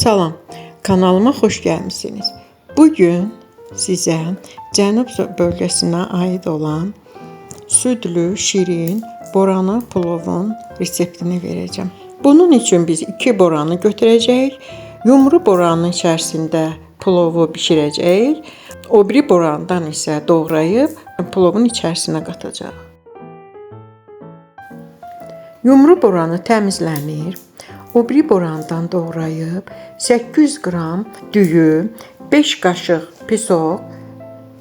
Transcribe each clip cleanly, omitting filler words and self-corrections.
Salam, kanalıma xoş gəlmisiniz. Bugün sizə Cənub bölgəsinə aid olan südlü, şirin, boranı plovun reseptini verəcəm. Bunun üçün biz 2 boranı götürəcəyik. Yumru boranın içərisində plovu bişirəcəyik. O biri borandan isə doğrayıb plovun içərisinə qatacağıq. Yumru boranı təmizlənir. O biri borandan doğrayıb 800 qram düyü, 5 qaşıq pisoq,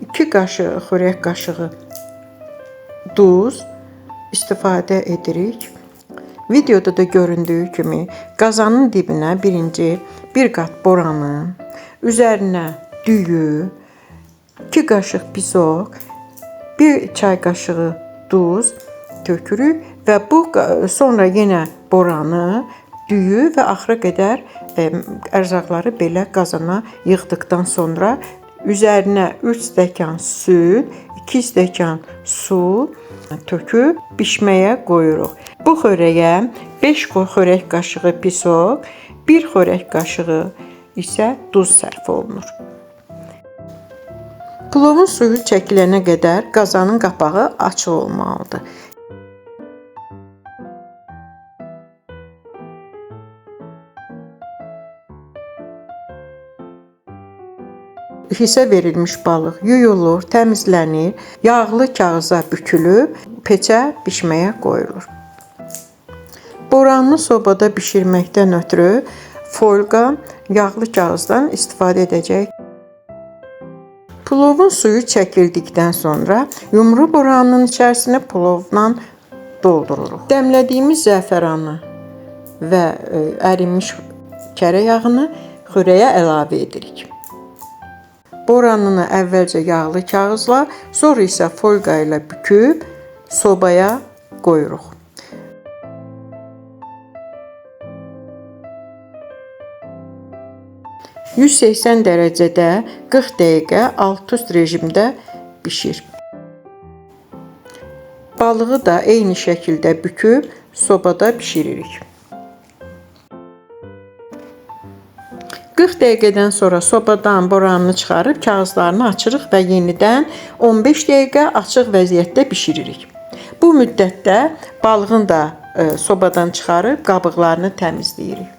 2 qaşıq xörək qaşığı duz istifadə edirik. Videoda da göründüyü kimi qazanın dibinə birinci bir qat boranı, üzərinə düyü, 2 qaşıq pisoq, 1 çay qaşığı duz tökürük və bu sonra yenə boranı, düyü və axıra qədər ərzaqları belə qazana yığdıqdan sonra üzərinə 3 stəkan süd, 2 stəkan su töküb bişməyə qoyuruq. Bu xörəyə 5 xörək qaşığı pisoq, 1 xörək qaşığı isə duz sərf olunur. Plovun suyu çəkilənə qədər qazanın qapağı açıq olmalıdır. Hisə verilmiş balıq yuyulur, təmizlənir, yağlı kağıza bükülüb peçə bişməyə qoyulur. Boranını sobada bişirməkdən ötürü folqa, yağlı kağızdan istifadə edəcək. Plovun suyu çəkildikdən sonra yumru boranının içərisinə plovla doldururuq. Dəmlədiyimiz zəfəranı və ərinmiş kərə yağını xörəyə əlavə edirik. Boranını əvvəlcə yağlı kağızla, sonra isə folqa ilə büküb sobaya qoyuruq. %180 dərəcədə 40 dəqiqə alt-üst rejimdə bişir. Balığı da eyni şəkildə büküb sobada bişiririk. 40 dəqiqədən sonra sobadan boranını çıxarıb kağızlarını açırıq və yenidən 15 dəqiqə açıq vəziyyətdə bişiririk. Bu müddətdə balığın da sobadan çıxarıb qabıqlarını təmizləyirik.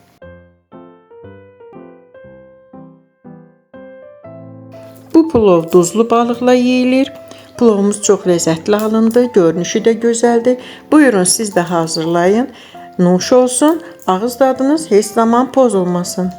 Bu plov duzlu balıqla yeyilir. Plovumuz çox ləzzətli alındı, görünüşü də gözəldir. Buyurun siz də hazırlayın. Nuş olsun, ağız dadınız heç zaman pozulmasın.